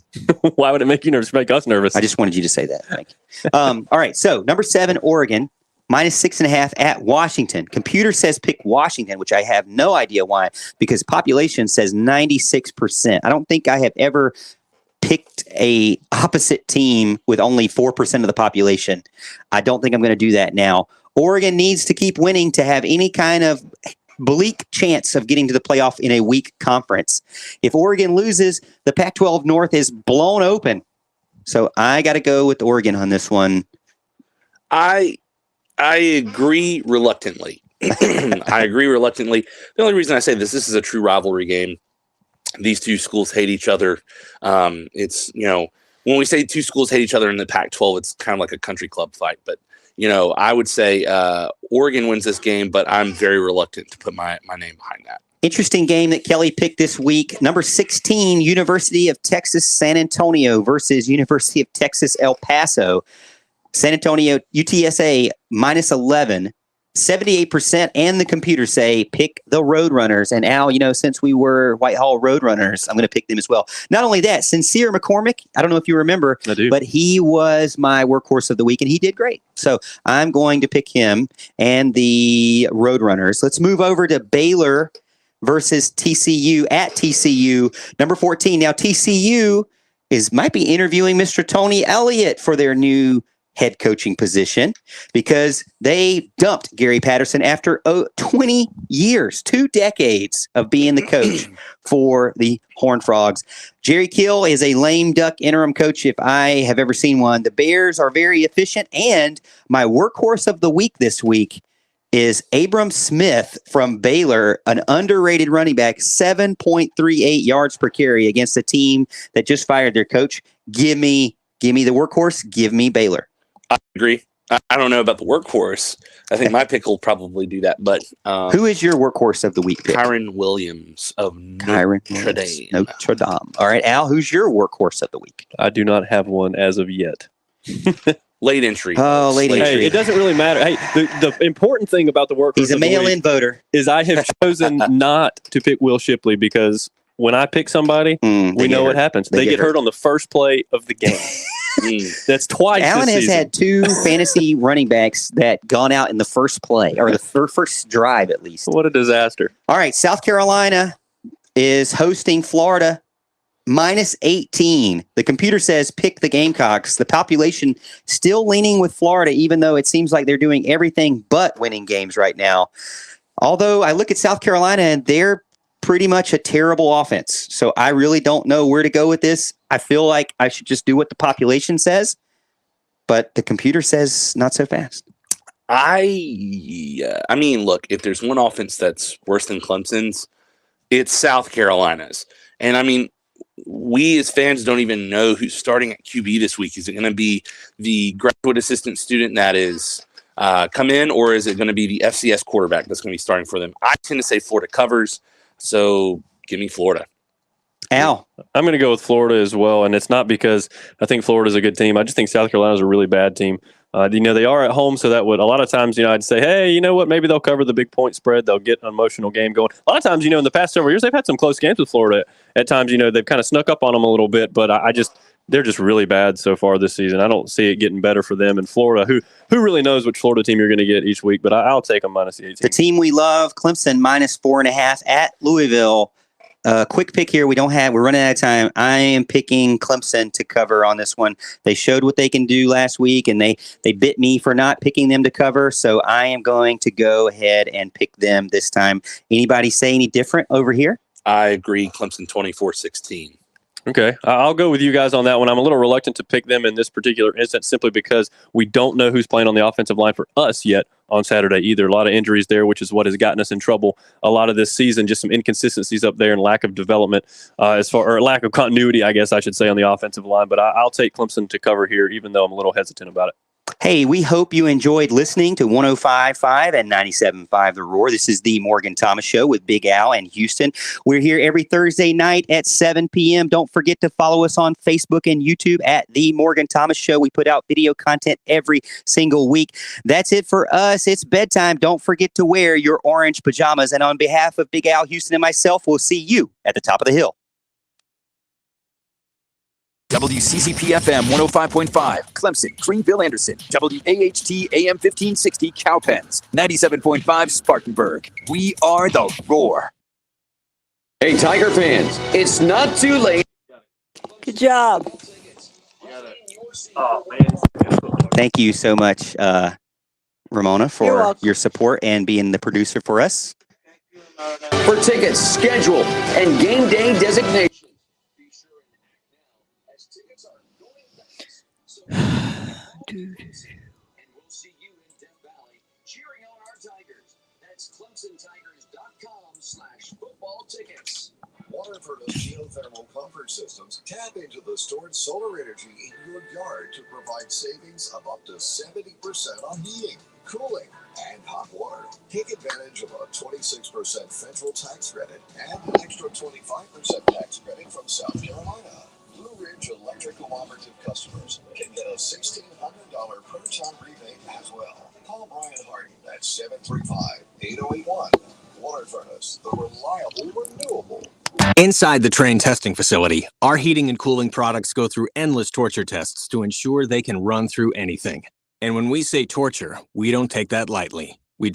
Why would it make you nervous? Make us nervous. I just wanted you to say that. Thank you. All right. So number 7, Oregon, -6.5 at Washington. Computer says pick Washington, which I have no idea why, because population says 96%. I don't think I have ever picked a opposite team with only 4% of the population. I don't think I'm going to do that now. Oregon needs to keep winning to have any kind of bleak chance of getting to the playoff in a weak conference. If Oregon loses, the Pac-12 North is blown open. So I got to go with Oregon on this one. I agree reluctantly. I agree reluctantly. The only reason I say this is a true rivalry game. These two schools hate each other. It's, when we say two schools hate each other in the Pac-12, it's kind of like a country club fight. But, I would say Oregon wins this game, but I'm very reluctant to put my name behind that. Interesting game that Kelly picked this week. Number 16, University of Texas San Antonio versus University of Texas El Paso. San Antonio, UTSA, -11. 78%, and the computer say pick the Roadrunners. And Al, since we were Whitehall Roadrunners, I'm going to pick them as well. Not only that, Sincere McCormick, I don't know if you remember, I do, but he was my workhorse of the week, and he did great. So I'm going to pick him and the Roadrunners. Let's move over to Baylor versus TCU at TCU, number 14. Now, TCU might be interviewing Mr. Tony Elliott for their new head coaching position because they dumped Gary Patterson after 20 years, 2 decades of being the coach for the Horned Frogs. Jerry Kill is a lame duck interim coach if I have ever seen one. The Bears are very efficient, and my workhorse of the week this week is Abram Smith from Baylor, an underrated running back, 7.38 yards per carry against a team that just fired their coach. Give me the workhorse. Give me Baylor. I agree. I don't know about the workhorse. I think my pick will probably do that. But who is your workhorse of the week pick? Kyron Williams of Notre Dame. Notre Dame. All right, Al, who's your workhorse of the week? I do not have one as of yet. Late entry. Oh, late entry. Hey, it doesn't really matter. Hey, the important thing about the workhorse He's a mail-in voter. is I have chosen not to pick Will Shipley because when I pick somebody, we know what happens. They get hurt on the first play of the game. That's twice. Allen this has season. had 2 fantasy running backs that gone out in the first play or the first drive at least. What a disaster. All right, South Carolina is hosting Florida, -18. The computer says pick the Gamecocks. The population still leaning with Florida, even though it seems like they're doing everything but winning games right now. Although I look at South Carolina and they're pretty much a terrible offense. So I really don't know where to go with this. I feel like I should just do what the population says, but the computer says not so fast. I mean, look, if there's one offense that's worse than Clemson's, it's South Carolina's. And I mean, we as fans don't even know who's starting at QB this week. Is it going to be the graduate assistant student that is come in, or is it going to be the FCS quarterback that's going to be starting for them? I tend to say Florida covers. So give me Florida. Al. I'm going to go with Florida as well. And it's not because I think Florida's a good team. I just think South Carolina's a really bad team. They are at home, so that would a lot of times, I'd say, hey, you know what? Maybe they'll cover the big point spread. They'll get an emotional game going. A lot of times, in the past several years, they've had some close games with Florida. At times, they've kind of snuck up on them a little bit, but they're just really bad so far this season. I don't see it getting better for them. And Florida, who really knows which Florida team you're going to get each week, but I'll take them -18. The team we love, Clemson, -4.5 at Louisville. Quick pick here. We're running out of time. I am picking Clemson to cover on this one. They showed what they can do last week, and they bit me for not picking them to cover. So I am going to go ahead and pick them this time. Anybody say any different over here? I agree. Clemson 24-16. Okay, I'll go with you guys on that one. I'm a little reluctant to pick them in this particular instance simply because we don't know who's playing on the offensive line for us yet on Saturday either. A lot of injuries there, which is what has gotten us in trouble a lot of this season. Just some inconsistencies up there and lack of development or lack of continuity, I guess I should say, on the offensive line. But I'll take Clemson to cover here, even though I'm a little hesitant about it. Hey, we hope you enjoyed listening to 105.5 and 97.5 The Roar. This is the Morgan Thomas Show with Big Al and Houston. We're here every Thursday night at 7 p.m. Don't forget to follow us on Facebook and YouTube at the Morgan Thomas Show. We put out video content every single week. That's it for us. It's bedtime. Don't forget to wear your orange pajamas. And on behalf of Big Al, Houston, and myself, we'll see you at the top of the hill. WCCP-FM 105.5, Clemson, Greenville, Anderson. WAHT AM 1560, Cowpens. 97.5, Spartanburg. We are the Roar. Hey, Tiger fans, it's not too late. Good job. Thank you so much, Ramona, You're for welcome. your support and being the producer for us. For tickets, schedule, and game day designation. Dude. And we'll see you in Death Valley cheering on our Tigers. That's ClemsonTigers.com/football tickets. Waterford's geothermal comfort systems tap into the stored solar energy in your yard to provide savings of up to 70% on heating, cooling, and hot water. Take advantage of a 26% federal tax credit and an extra 25% tax credit from South Carolina. Blue Ridge Electric Cooperative customers can get a $1,600 per ton rebate as well. Call Brian Harden at 735-8081. Water Furnace, the reliable, renewable. Inside the Train testing facility, our heating and cooling products go through endless torture tests to ensure they can run through anything. And when we say torture, we don't take that lightly. We